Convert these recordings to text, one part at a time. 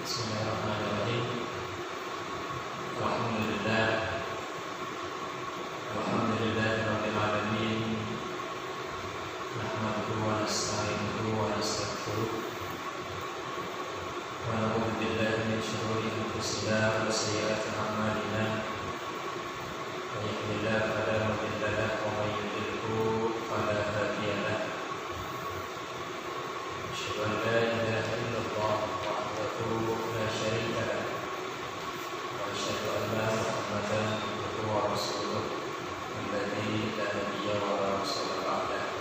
Bismillahirrahmanirrahim. Alhamdulillah. Alhamdulillahirabbil alamin. Nahmaduhu wa nasta'inuhu wa nastaghfiruh. Wa na'udzu billahi min shururi anfusina wa sayyiati a'malina. May yahdihillahu fala mudilla lahu wa may yudlilhu fala hadiya lahu. Asyhadu an la ilaha illallah wahdahu la syarika lahu wa asyhadu anna Muhammadan abduhu wa rasuluh alladzi la nabiyya wa la rasula ba'dahu.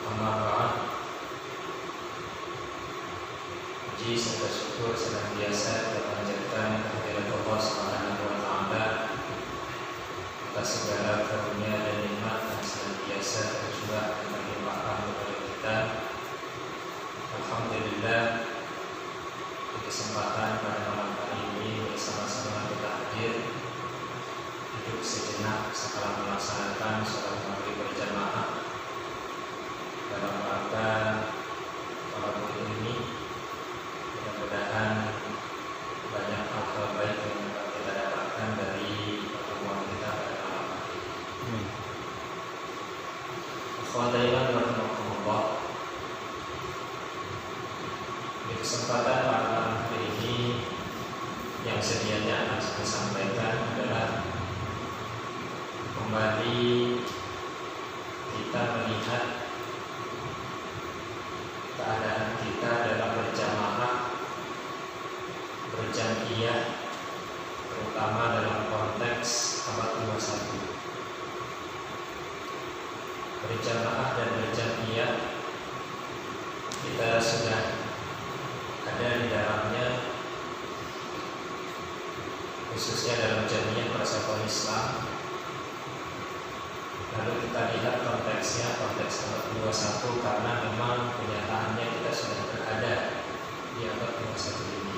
Amma ba'd. Puji serta syukur senantiasa kita panjatkan kehadirat Allah Subhanahu wa taala atas segala karunia dan nikmat yang senantiasa tercurah dan terlimpahkan kepada kita. Alhamdulillah, di kesempatan pada malam hari ini bersama-sama kita hadir duduk sejenak setelah melaksanakan sholat maghrib berjamaah dalam rangka malam ini. Mudah-mudahan banyak hal baik yang dapat kita dapatkan dari pertemuan kita pada malam hari ini. Assalamualaikum warahmatullahi wabarakatuh. Di kesempatan pada malam hari ini yang sedianya akan saya sampaikan adalah kembali kita melihat keadaan kita dalam berjamaah, berjamiah, terutama dalam konteks abad 21. Berjamaah dan berjamiah kita sudah ada di dalamnya, khususnya dalam jamiah Persatuan Islam. Lalu kita lihat konteksnya, konteks abad 21, karena memang kenyataannya kita sudah berada di abad 21 ini.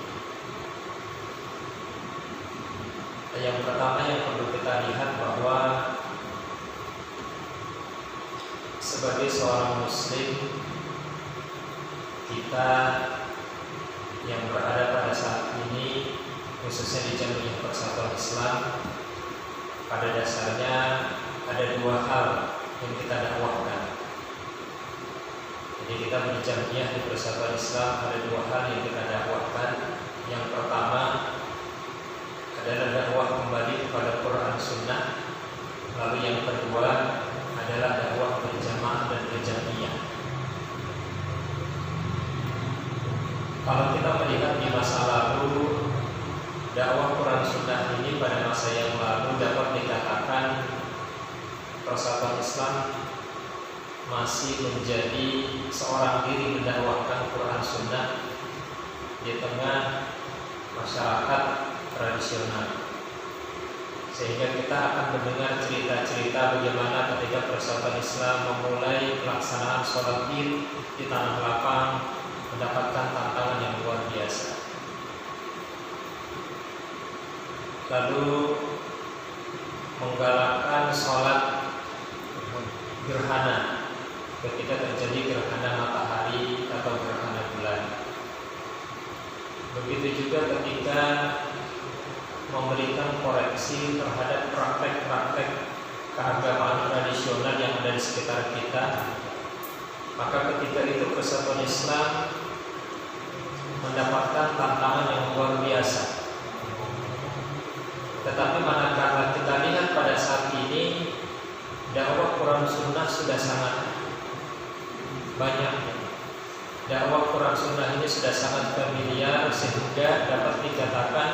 Yang pertama yang perlu kita lihat bahwa sebagai seorang muslim, kita yang berada pada saat ini, khususnya di Jamiah Persatuan Islam, pada dasarnya ada dua hal yang kita dakwahkan. Jadi kita berjamiah di Persatuan Islam, ada dua hal yang kita dakwahkan. Yang pertama adalah dakwah kembali kepada Quran Sunnah. Lalu yang kedua adalah dakwah berjamaah dan berjamiah. Kalau kita melihat di masa lalu, dakwah Quran Sunnah ini pada masa yang lalu dapat dikatakan Persatuan Islam masih menjadi seorang diri mendakwahkan Quran Sunnah di tengah masyarakat tradisional. Sehingga kita akan mendengar cerita-cerita bagaimana ketika Persatuan Islam memulai pelaksanaan sholat Id di tanah lapang mendapatkan tantangan yang luar biasa. Lalu menggalakkan sholat gerhana ketika terjadi gerhana matahari atau gerhana bulan. Begitu juga ketika memberikan koreksi terhadap praktek-praktek keagamaan tradisional yang ada di sekitar kita. Maka ketika itu Persatuan Islam mendapatkan tantangan yang luar biasa. Tetapi manakala kita lihat pada saat ini, dakwah Quran Sunnah sudah sangat banyak. Dakwah Quran Sunnah ini sudah sangat familiar sehingga dapat dikatakan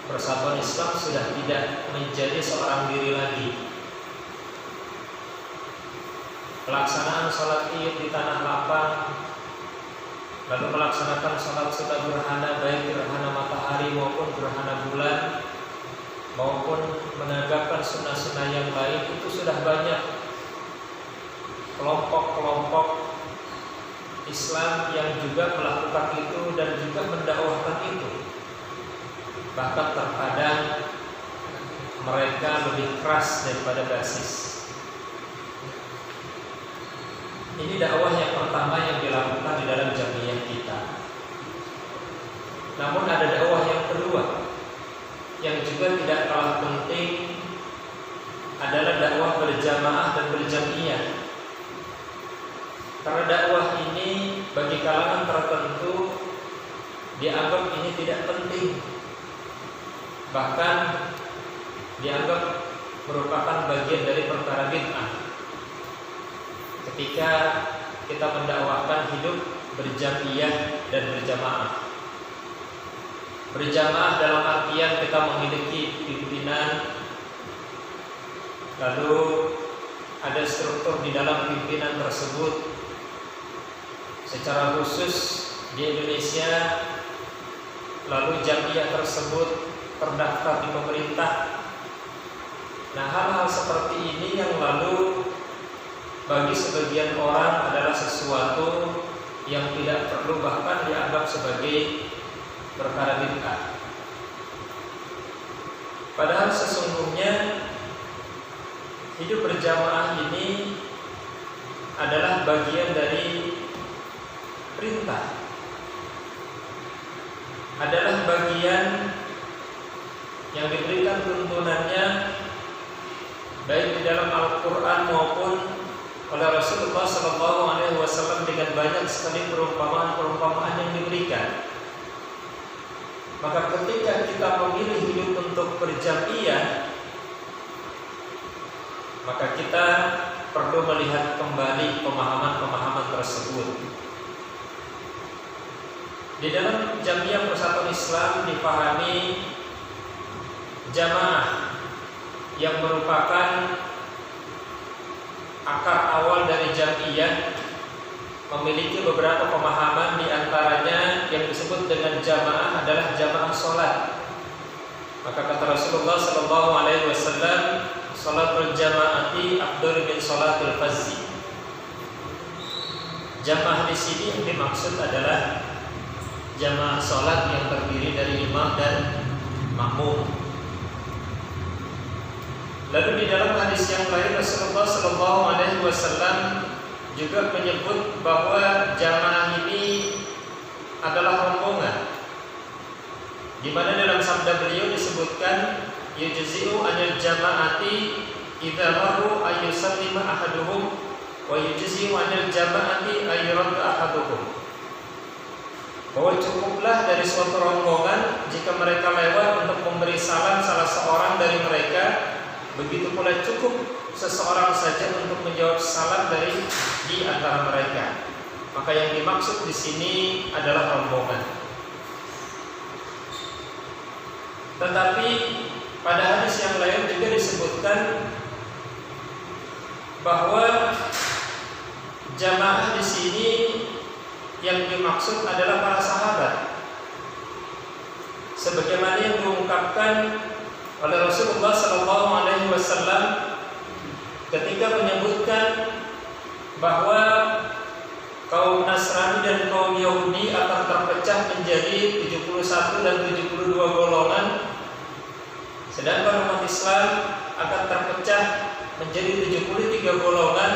Persatuan Islam sudah tidak menjadi seorang diri lagi. Pelaksanaan sholat Id di tanah lapang, lalu melaksanakan sholat sunat gerhana, baik gerhana matahari maupun gerhana bulan, maupun menegakkan sunnah-sunnah yang lain, itu sudah banyak kelompok-kelompok Islam yang juga melakukan itu dan juga mendakwahkan itu. Bahkan terkadang mereka lebih keras daripada basis. Ini dakwah yang pertama yang dilakukan di dalam jamiah kita. bagi kalangan tertentu dianggap ini tidak penting, bahkan dianggap merupakan bagian dari perkara bid'ah. Ketika kita mendakwahkan hidup berjamaah dan berjamaah. Berjamaah dalam artian kita memiliki pimpinan, lalu ada struktur di dalam pimpinan tersebut. Secara khusus di Indonesia, lalu jamiah tersebut terdaftar di pemerintah. Nah, hal-hal seperti ini yang lalu bagi sebagian orang adalah sesuatu yang tidak perlu, bahkan dianggap sebagai perkara bid'ah. Padahal sesungguhnya hidup berjamaah ini adalah bagian dari perintah, adalah bagian yang diberikan tuntunannya baik di dalam Al-Quran maupun oleh Rasulullah SAW dengan banyak sekali perumpamaan-perumpamaan yang diberikan. Maka ketika kita memilih hidup untuk berjamiah, maka kita perlu melihat kembali pemahaman-pemahaman tersebut. Di dalam Jamiah Persatuan Islam dipahami jamaah yang merupakan akar awal dari jamiah memiliki beberapa pemahaman, di antaranya yang disebut dengan jamaah adalah jamaah sholat. Maka kata Rasulullah SAW, sholatul jamaati afdhalu min sholatil fazzi. Jamaah di sini yang dimaksud adalah jamaah sholat yang terdiri dari imam dan makmum. Lalu di dalam hadis yang lain Rasulullah SAW juga menyebut bahwa jamaah ini adalah rombongan, di mana dalam sabda beliau disebutkan yujzi'u anil jamaati idza marru ayyusallima ahaduhum wa yujzi'u anil jamaati ayyurad ahaduhum. Bahwa cukuplah dari suatu rombongan jika mereka lewat untuk memberi salam salah seorang dari mereka, begitu pula cukup seseorang saja untuk menjawab salam dari di antara mereka. Maka yang dimaksud di sini adalah rombongan. Tetapi pada hadis yang lain juga disebutkan bahwa jamaah di sini yang dimaksud adalah para sahabat, sebagaimana yang diungkapkan oleh Rasulullah SAW ketika menyebutkan bahwa kaum Nasrani dan kaum Yahudi akan terpecah menjadi 71 dan 72 golongan, sedangkan umat Islam akan terpecah menjadi 73 golongan.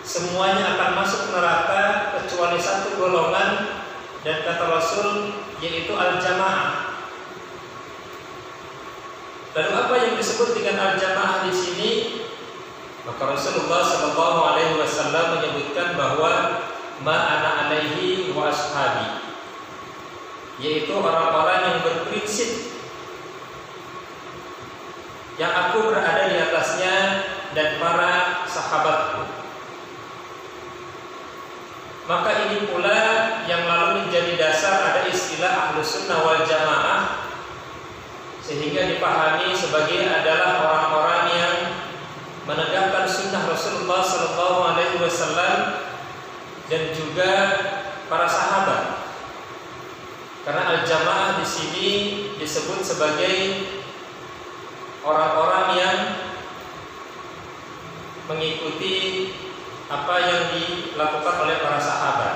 Semuanya akan masuk neraka kecuali satu golongan, dan kata Rasul yaitu al-jamaah. Lalu apa yang disebut dengan al-jamaah di sini? Maka Rasulullah SAW menyebutkan bahwa ma ana alaihi wa ashabi, yaitu orang-orang yang berprinsip yang aku berada di atasnya dan para sahabatku. Maka ini pula yang lalu menjadi dasar ada istilah Ahlus Sunnah wal Jamaah, sehingga dipahami sebagai adalah orang-orang yang menegakkan sunnah Rasulullah SAW dan juga para sahabat. Karena al-jamaah di sini disebut sebagai orang-orang yang mengikuti apa yang dilakukan oleh para sahabat.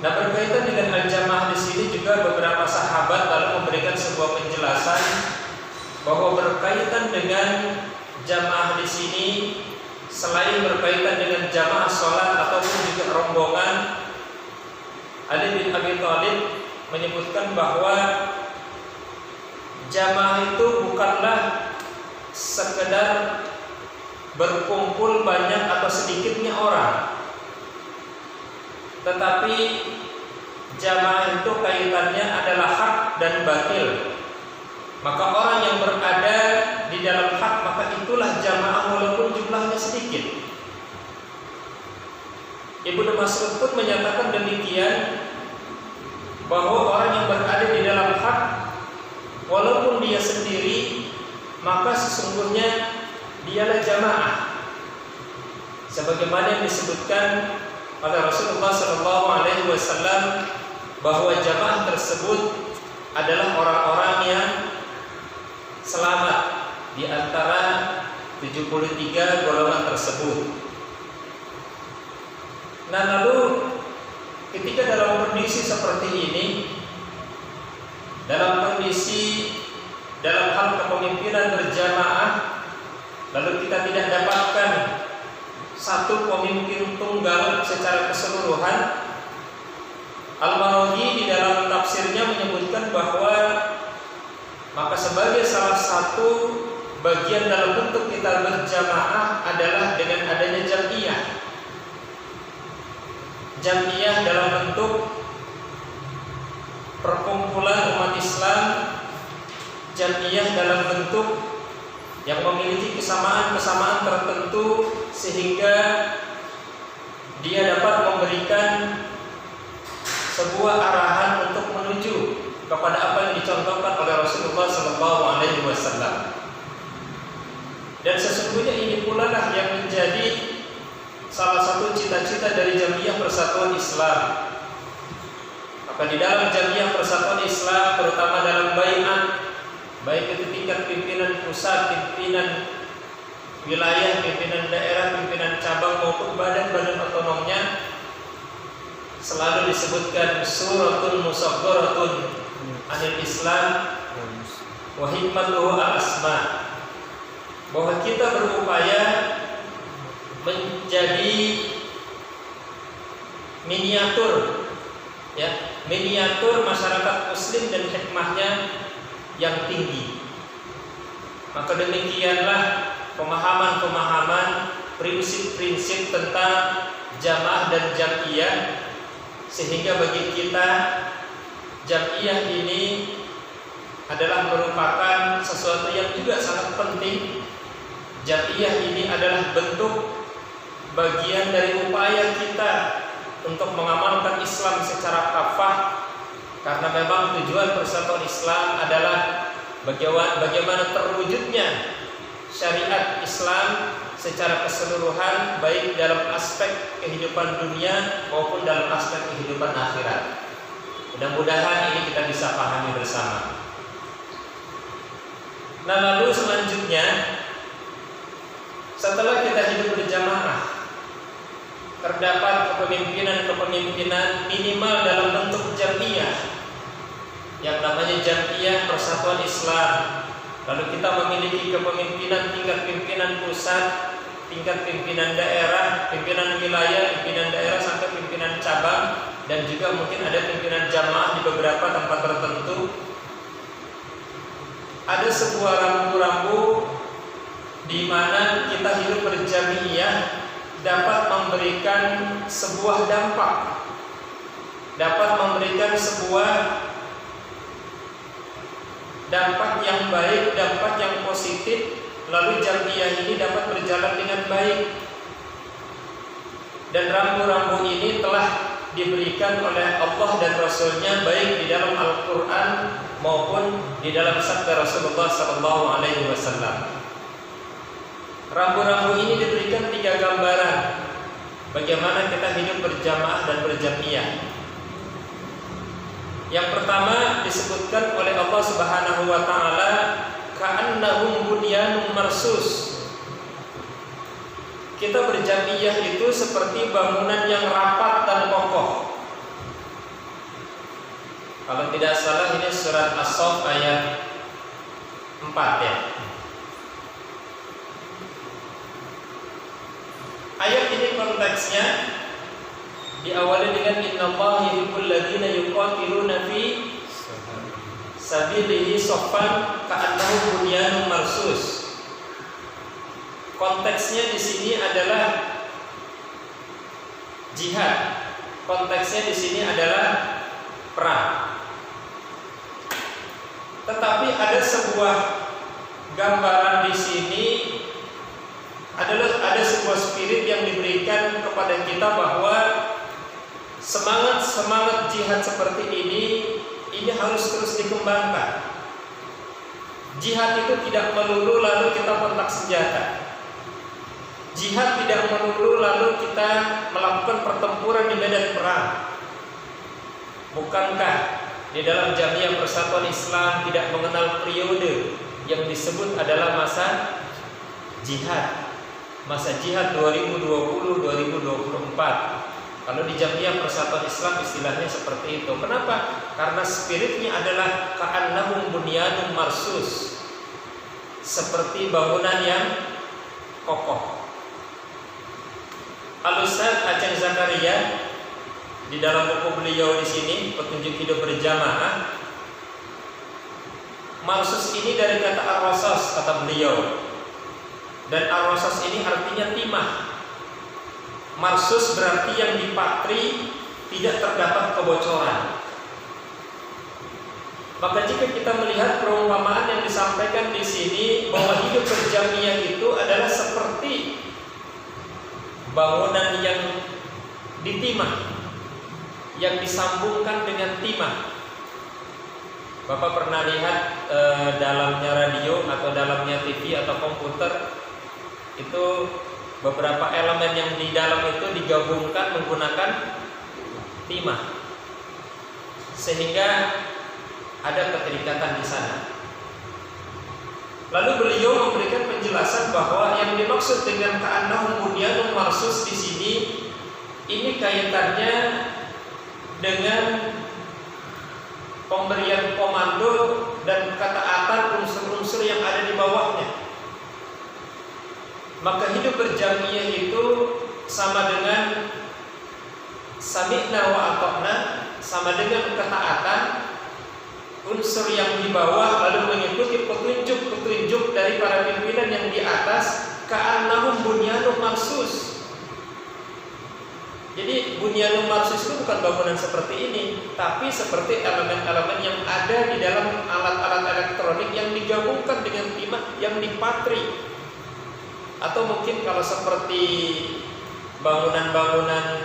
Nah, berkaitan dengan al-jamaah di sini juga beberapa sahabat lalu memberikan sebuah penjelasan bahwa berkaitan dengan jamaah di sini selain berkaitan dengan jamaah sholat ataupun juga rombongan, Ali bin Abi Thalib menyebutkan bahwa jamaah itu bukanlah sekedar berkumpul banyak atau sedikitnya orang, tetapi jamaah itu kaitannya adalah hak dan batil. Maka orang yang berada di dalam hak, maka itulah jamaah walaupun jumlahnya sedikit. Ibnu Mas'ud pun menyatakan demikian, bahwa orang yang berada di dalam hak walaupun dia sendiri, maka sesungguhnya dialah jamaah, sebagaimana yang disebutkan oleh Rasulullah SAW, bahwa jamaah tersebut adalah orang-orang yang selamat di antara 73 golongan tersebut. Nah, lalu ketika dalam kondisi seperti ini, dalam hal kepemimpinan berjamaah, lalu kita tidak dapatkan satu pemimpin tunggal secara keseluruhan, Al-Marwazi di dalam tafsirnya menyebutkan bahwa maka sebagai salah satu bagian dalam bentuk kita berjamaah adalah dengan adanya jam'iyah. Jam'iyah dalam bentuk perkumpulan umat Islam, jam'iyah dalam bentuk yang memiliki kesamaan-kesamaan tertentu sehingga dia dapat memberikan sebuah arahan untuk menuju kepada apa yang dicontohkan oleh Rasulullah SAW. Dan sesungguhnya ini pula lah yang menjadi salah satu cita-cita dari Jam'iyah Persatuan Islam. Maka di dalam Jam'iyah Persatuan Islam, terutama dalam bai'at, baik itu tingkat pimpinan pusat, pimpinan wilayah, pimpinan daerah, pimpinan cabang maupun badan-badan otonomnya, selalu disebutkan suratul musaghharatun anil Islam wa hikmatuhu al-asma, bahwa kita berupaya menjadi miniatur masyarakat muslim dan hikmahnya yang tinggi. Maka demikianlah pemahaman-pemahaman, prinsip-prinsip tentang jamaah dan jam'iyah, sehingga bagi kita jam'iyah ini adalah merupakan sesuatu yang juga sangat penting. Jam'iyah ini adalah bentuk bagian dari upaya kita untuk mengamalkan Islam secara kafah, karena memang tujuan Persatuan Islam adalah bagaimana terwujudnya syariat Islam secara keseluruhan, baik dalam aspek kehidupan dunia maupun dalam aspek kehidupan akhirat. Mudah-mudahan ini kita bisa pahami bersama. Nah, lalu selanjutnya, setelah kita hidup berjamaah, terdapat kepemimpinan minimal dalam bentuk jam'iyah, yang namanya Jam'iyah Persatuan Islam. Lalu kita memiliki kepemimpinan tingkat pimpinan pusat, tingkat pimpinan daerah, pimpinan wilayah, pimpinan daerah sampai pimpinan cabang, dan juga mungkin ada pimpinan jamaah di beberapa tempat tertentu. Ada sebuah rambu-rambu di mana kita hidup berjamiah dapat memberikan sebuah dampak, dapat memberikan sebuah dampak yang baik, dampak yang positif. Lalu jam'iyah ini dapat berjalan dengan baik. Dan rambu-rambu ini telah diberikan oleh Allah dan Rasul-Nya, baik di dalam Al-Quran maupun di dalam sabda Rasulullah SAW. Rambu-rambu ini diberikan 3 gambaran bagaimana kita hidup berjamaah dan berjam'iyah. Yang pertama disebutkan oleh Allah Subhanahu wa taala, ka'annahum bunyanun marsus. Kita berjam'iyah itu seperti bangunan yang rapat dan kokoh. Kalau tidak salah ini surat As-Saff ayat 4 ya. Ayat ini konteksnya diawali dengan innallaha yuhibbul ladzina yuqatiluna fi sabilihi shaffan ka'annahum bunyanun marsus. Konteksnya di sini adalah jihad. konteksnya di sini adalah perang. Tetapi ada sebuah gambaran di sini, ada sebuah spirit yang diberikan kepada kita bahwa semangat jihad seperti ini harus terus dikembangkan. Jihad itu tidak melulu lalu kita kontak senjata. Jihad tidak melulu lalu kita melakukan pertempuran di medan perang. Bukankah di dalam Jamiah Persatuan Islam tidak mengenal periode yang disebut adalah masa jihad? Masa jihad 2020-2024. Kalau di Jamiah Persatuan Islam istilahnya seperti itu. Kenapa? Karena spiritnya adalah ka'annahum bunyanun marsus, seperti bangunan yang kokoh. Al-Ustaz Aceng Zakaria di dalam buku beliau di sini Petunjuk Hidup Berjamaah, marsus ini dari kata ar-rasas kata beliau, dan ar-rasas ini artinya timah. Marsus berarti yang dipatri, tidak terdapat kebocoran. Maka jika kita melihat perumpamaan yang disampaikan di sini bahwa hidup berjamiah itu adalah seperti bangunan yang ditimah, yang disambungkan dengan timah. Bapak pernah lihat dalamnya radio atau dalamnya TV atau komputer itu beberapa elemen yang di dalam itu digabungkan menggunakan timah, sehingga ada keterikatan di sana. Lalu beliau memberikan penjelasan bahwa yang dimaksud dengan ka'annahum bunyanun marsus di sini ini kaitannya dengan pemberian komando dan ketaatan unsur-unsur yang ada di bawahnya. Maka hidup berjamiah itu sama dengan sami'na wa ata'na, sama dengan ketaatan unsur yang di bawah lalu mengikuti petunjuk dari para pimpinan yang di atas. Ka'annahum bunyanun marsus. Jadi bunyanun marsus itu bukan bangunan seperti ini, tapi seperti elemen-elemen yang ada di dalam alat-alat elektronik yang digabungkan dengan timah yang dipatri. Atau mungkin kalau seperti bangunan-bangunan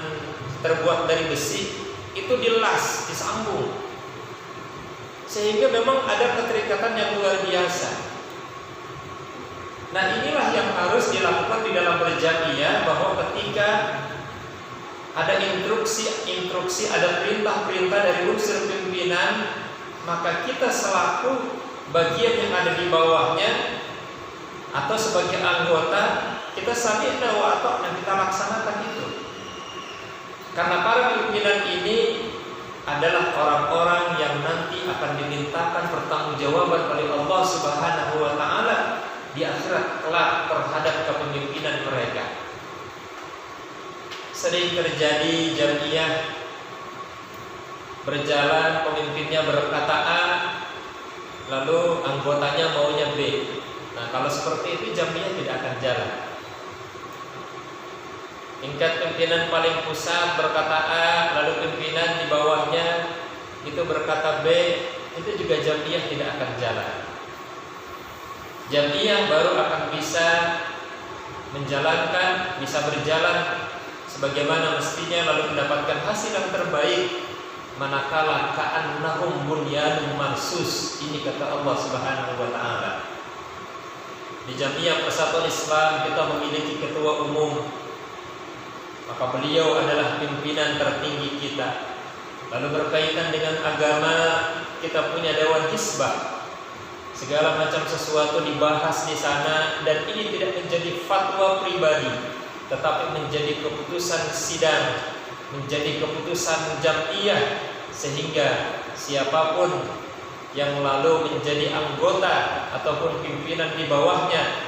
terbuat dari besi itu dilas, disambung, sehingga memang ada keterikatan yang luar biasa. Nah, inilah yang harus dilakukan di dalam berjamiah, bahwa ketika ada instruksi, ada perintah-perintah dari unsur pimpinan, maka kita selaku bagian yang ada di bawahnya atau sebagai anggota, kita sami'na wa ata'na, kita laksanakan itu. Karena para pimpinan ini adalah orang-orang yang nanti akan dimintakan pertanggungjawaban oleh Allah Subhanahu wa taala di akhirat kelak terhadap kepemimpinan mereka. Sering terjadi jamiah berjalan, pemimpinnya berkata A, lalu anggotanya maunya B. Nah, kalau seperti itu jamiah tidak akan jalan. Tingkat pimpinan paling pusat berkata A, lalu pimpinan di bawahnya itu berkata B, itu juga jamiah tidak akan jalan. Jamiah baru akan bisa menjalankan, bisa berjalan sebagaimana mestinya, lalu mendapatkan hasil yang terbaik manakala ka'annahum bunyanun marsus. Ini kata Allah Subhanahu wa taala. Di Jamiah Persatuan Islam kita memiliki ketua umum, maka beliau adalah pimpinan tertinggi kita. Lalu berkaitan dengan agama, kita punya dewan hisbah. Segala macam sesuatu dibahas di sana, dan ini tidak menjadi fatwa pribadi, tetapi menjadi keputusan sidang, menjadi keputusan jamiah, sehingga siapapun yang lalu menjadi anggota ataupun pimpinan di bawahnya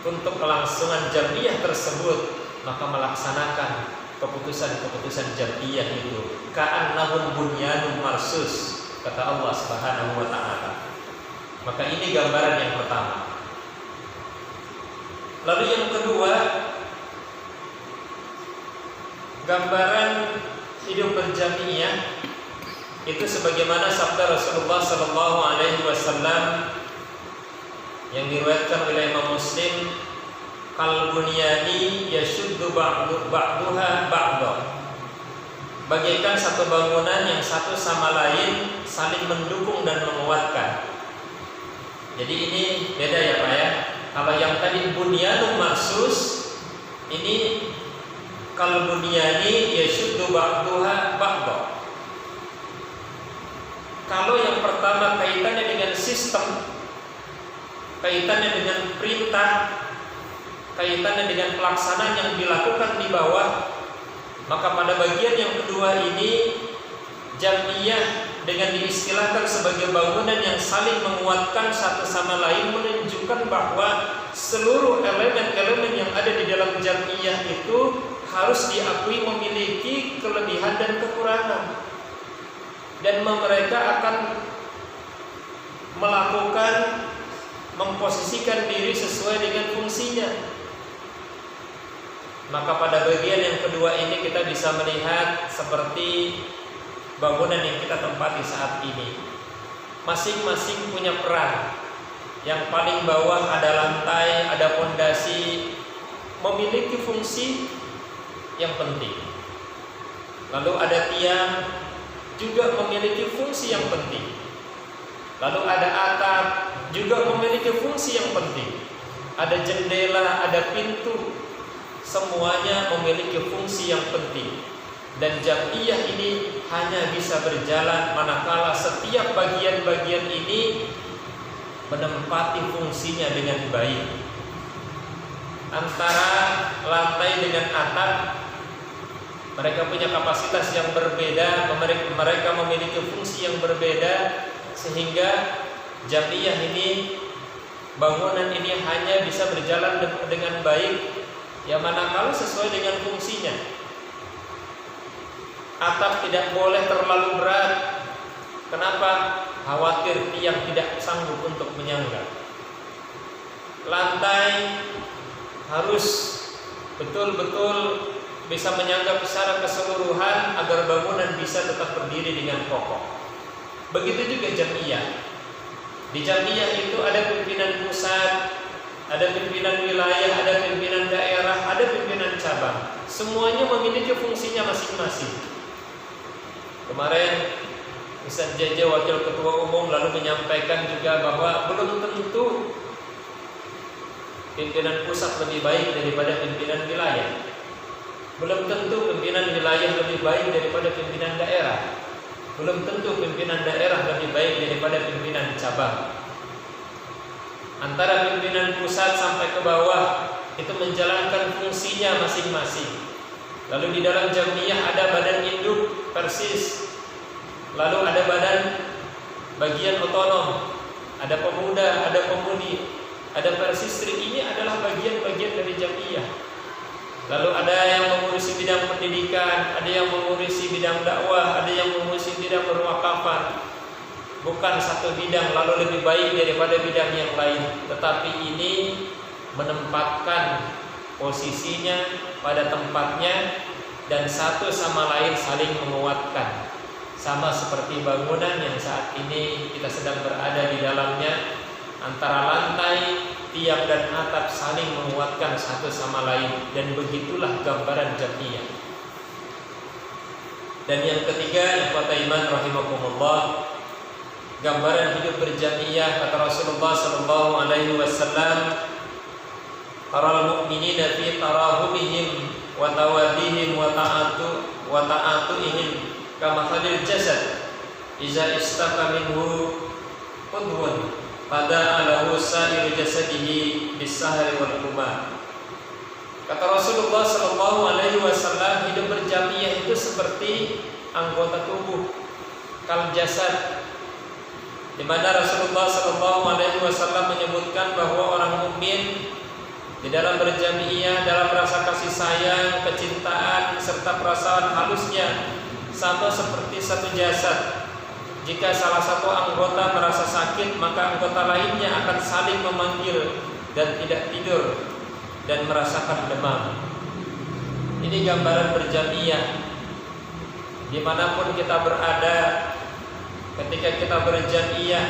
untuk kelangsungan jamiah tersebut, maka melaksanakan keputusan-keputusan jamiah itu. Ka'annahum bunyanun marsus, kata Allah Subhanahu wa taala. Maka ini gambaran yang pertama. Lalu yang kedua, gambaran hidup berjamiah itu sebagaimana sabda Rasulullah sallallahu alaihi wasallam yang diriwayatkan oleh Imam Muslim, kal bunyani yashuddu ba'duha ba'da. Bagaikan satu bangunan yang satu sama lain saling mendukung dan menguatkan. Jadi ini beda ya Pak ya. Kalau yang tadi bunyanun marsus, ini kal bunyani yashuddu ba'duha ba'da. Kalau yang pertama kaitannya dengan sistem, kaitannya dengan perintah, kaitannya dengan pelaksanaan yang dilakukan di bawah, maka pada bagian yang kedua ini jamiyah dengan diistilahkan sebagai bangunan yang saling menguatkan satu sama lain, menunjukkan bahwa seluruh elemen-elemen yang ada di dalam jamiyah itu harus diakui memiliki kelebihan dan kekurangan, dan mereka akan melakukan, memposisikan diri sesuai dengan fungsinya. Maka pada bagian yang kedua ini kita bisa melihat seperti bangunan yang kita tempati saat ini. Masing-masing punya peran. Yang paling bawah ada lantai, ada pondasi, memiliki fungsi yang penting. Lalu ada tiang, juga memiliki fungsi yang penting. Lalu ada atap, juga memiliki fungsi yang penting. Ada jendela, ada pintu, semuanya memiliki fungsi yang penting. Dan jamiyah ini hanya bisa berjalan manakala setiap bagian-bagian ini menempati fungsinya dengan baik. Antara lantai dengan atap, mereka punya kapasitas yang berbeda, mereka memiliki fungsi yang berbeda, sehingga jamiyah ini, bangunan ini hanya bisa berjalan dengan baik ya manakala sesuai dengan fungsinya. Atap tidak boleh terlalu berat. Kenapa? Khawatir tiang tidak sanggup untuk menyangga. Lantai harus betul-betul bisa menyangga secara keseluruhan agar bangunan bisa tetap berdiri dengan kokoh. Begitu juga jamiyah. Di jamiyah itu ada pimpinan pusat, ada pimpinan wilayah, ada pimpinan daerah, ada pimpinan cabang. Semuanya memiliki fungsinya masing-masing. Kemarin Ustaz JJ Wakil Ketua Umum lalu menyampaikan juga bahwa belum tentu pimpinan pusat lebih baik daripada pimpinan wilayah. Belum tentu pimpinan wilayah lebih baik daripada pimpinan daerah. Belum tentu pimpinan daerah lebih baik daripada pimpinan cabang. Antara pimpinan pusat sampai ke bawah itu menjalankan fungsinya masing-masing. Lalu di dalam jamiyah ada badan induk persis. Lalu ada badan bagian otonom, ada pemuda, ada pemudi, ada persistri. Ini adalah bagian-bagian dari jamiyah. Lalu ada yang mengurusi bidang pendidikan, ada yang mengurusi bidang dakwah, ada yang mengurusi bidang perwakafan. Bukan satu bidang lalu lebih baik daripada bidang yang lain, tetapi ini menempatkan posisinya pada tempatnya dan satu sama lain saling menguatkan. Sama seperti bangunan yang saat ini kita sedang berada di dalamnya, antara lantai, tiang dan atap saling menguatkan satu sama lain, dan begitulah gambaran jamiyah. Dan yang ketiga, ikhwata iman rahimakumullah, gambaran hidup berjamiyah kata Rasulullah sallallahu alaihi wasallam, taral mu'minina fi tarahumihim wa tawadihim wa ta'atuihim kama khalil jasad iza istaka minhu udhun pada alahu sa'ir jasadihi bisahari wal humah. Kata Rasulullah sallallahu alaihi wasallam, hidup berjamiyah itu seperti anggota tubuh, kal jasad, di mana Rasulullah sallallahu alaihi wasallam menyebutkan bahwa orang mukmin di dalam berjamiyah, dalam rasa kasih sayang, kecintaan serta perasaan halusnya sama seperti satu jasad. Jika salah satu anggota merasa sakit, maka anggota lainnya akan saling memanggil dan tidak tidur dan merasakan demam. Ini gambaran berjamiyah. dimanapun kita berada, ketika kita berjamiah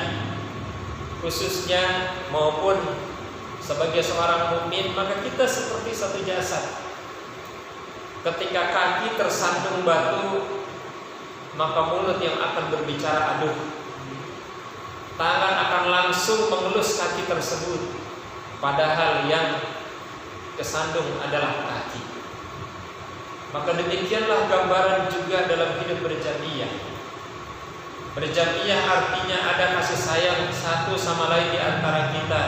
khususnya maupun sebagai seorang mukmin, maka kita seperti satu jasad. Ketika kaki tersandung batu, maka mulut yang akan berbicara aduh, tangan akan langsung mengelus kaki tersebut, padahal yang kesandung adalah kaki. Maka demikianlah gambaran juga dalam hidup berjamiah. Berjamiah artinya ada kasih sayang satu sama lain di antara kita,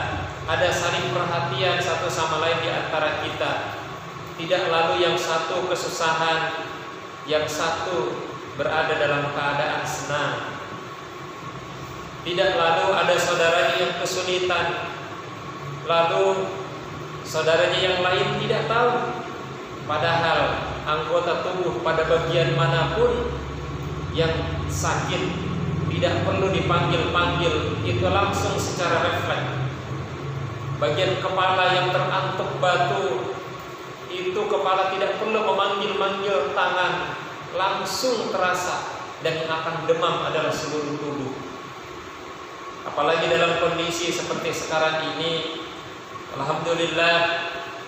ada saling perhatian satu sama lain di antara kita. Tidak lalu yang satu kesusahan, yang satu berada dalam keadaan senang. Tidak lalu ada saudaranya yang kesulitan, lalu saudaranya yang lain tidak tahu. Padahal anggota tubuh pada bagian manapun yang sakit tidak perlu dipanggil-panggil, itu langsung secara refleks. Bagian kepala yang terantuk batu, itu kepala tidak perlu memanggil-manggil tangan, langsung terasa, dan yang akan demam adalah seluruh tubuh. Apalagi dalam kondisi seperti sekarang ini, alhamdulillah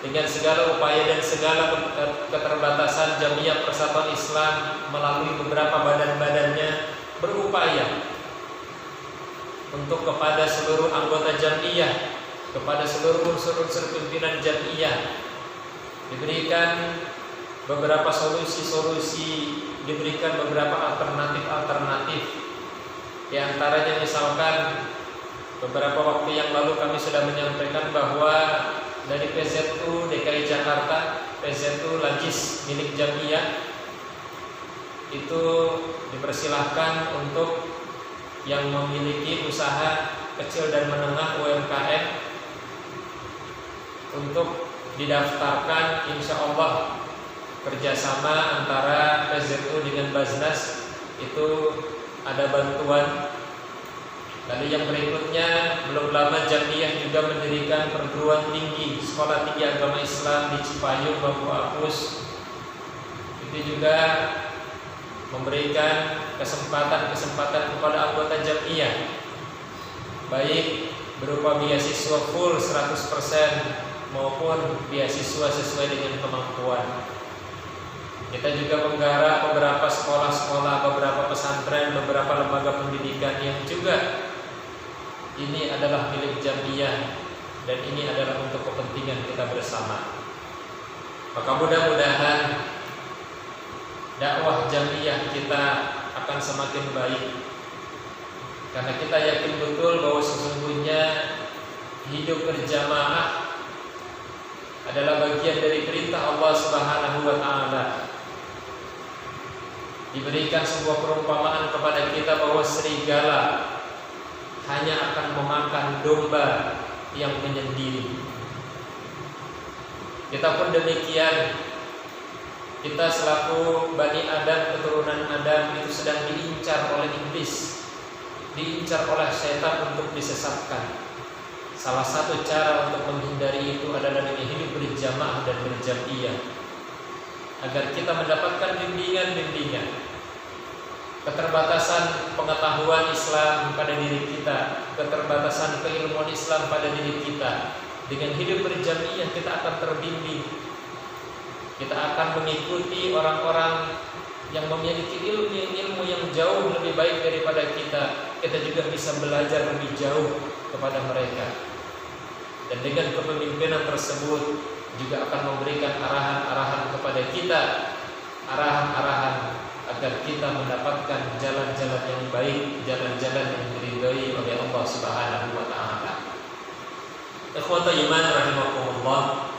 dengan segala upaya dan segala keterbatasan Jamiah Persatuan Islam melalui beberapa badan-badannya berupaya untuk kepada seluruh anggota Jamiah, kepada seluruh unsur-unsur pimpinan Jamiah diberikan beberapa solusi-solusi, diberikan beberapa alternatif-alternatif. Di antaranya misalkan beberapa waktu yang lalu kami sudah menyampaikan bahwa dari PZU DKI Jakarta, PZU Lajis milik Jamiah, itu dipersilahkan untuk yang memiliki usaha kecil dan menengah UMKM untuk didaftarkan, insya Allah kerjasama antara PZU dengan Basnas itu ada bantuan. Lalu yang berikutnya, belum lama Jamiah juga mendirikan perguruan tinggi, sekolah tinggi agama Islam di Cipayung, Bambu Apus. Itu juga memberikan kesempatan kepada anggota Jamiah, baik berupa beasiswa full 100% maupun beasiswa sesuai dengan kemampuan. Kita juga menggarap beberapa sekolah-sekolah, beberapa pesantren, beberapa lembaga pendidikan yang juga ini adalah milik Jamiah dan ini adalah untuk kepentingan kita bersama. Maka mudah-mudahan dakwah Jamiah kita akan semakin baik, karena kita yakin betul bahwa sesungguhnya hidup berjamaah adalah bagian dari perintah Allah Subhanahu wa taala. Diberikan sebuah perumpamaan kepada kita bahwa serigala hanya akan memakan domba yang menyendiri. Kita pun demikian. Kita selaku Bani Adam, keturunan Adam, itu sedang diincar oleh iblis, diincar oleh setan untuk disesatkan. Salah satu cara untuk menghindari itu adalah dengan hidup berjamaah dan berjamiah, agar kita mendapatkan bimbingan-bimbingan. Keterbatasan pengetahuan Islam pada diri kita, keterbatasan keilmuan Islam pada diri kita, dengan hidup berjamiah kita akan terbimbing. Kita akan mengikuti orang-orang yang memiliki ilmu yang jauh lebih baik daripada kita. Kita juga bisa belajar lebih jauh kepada mereka. Dan dengan kepemimpinan tersebut juga akan memberikan arahan-arahan kepada kita, arahan-arahan agar kita mendapatkan jalan-jalan yang baik, jalan-jalan yang diridhai oleh Allah Subhanahu wa taala. Ikhwatul iman rahimakumullah.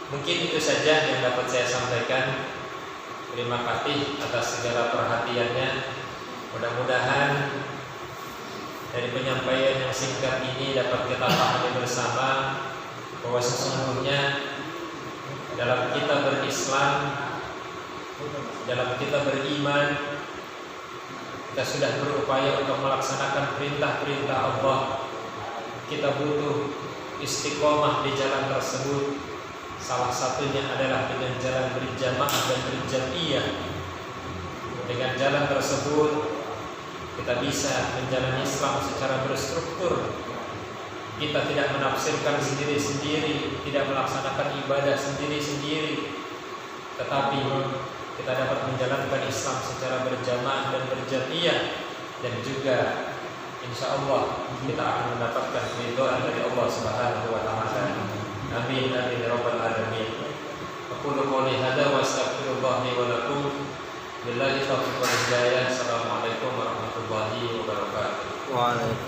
Mungkin itu saja yang dapat saya sampaikan. Terima kasih atas segala perhatiannya. Mudah-mudahan dari penyampaian yang singkat ini dapat kita pahami bersama bahwa sesungguhnya dalam kita berislam, dalam kita beriman, kita sudah berupaya untuk melaksanakan perintah-perintah Allah. Kita butuh istiqomah di jalan tersebut. Salah satunya adalah dengan jalan berjamaah dan berjamiah. Dengan jalan tersebut kita bisa menjalani Islam secara berstruktur. Kita tidak menafsirkan sendiri-sendiri, tidak melaksanakan ibadah sendiri-sendiri, tetapi kita dapat menjalankan Islam secara berjamaah dan berjamiah, dan juga insya Allah kita akan mendapatkan ridhaan dari Allah Subhanahu wa taala. Amin amin ya rabbal alamin. Aku qouli hadza wa astaghfirullah li wa lakum. Billahi taufiq wal hidayah. Assalamualaikum warahmatullahi wabarakatuh. Waalaikumsalam.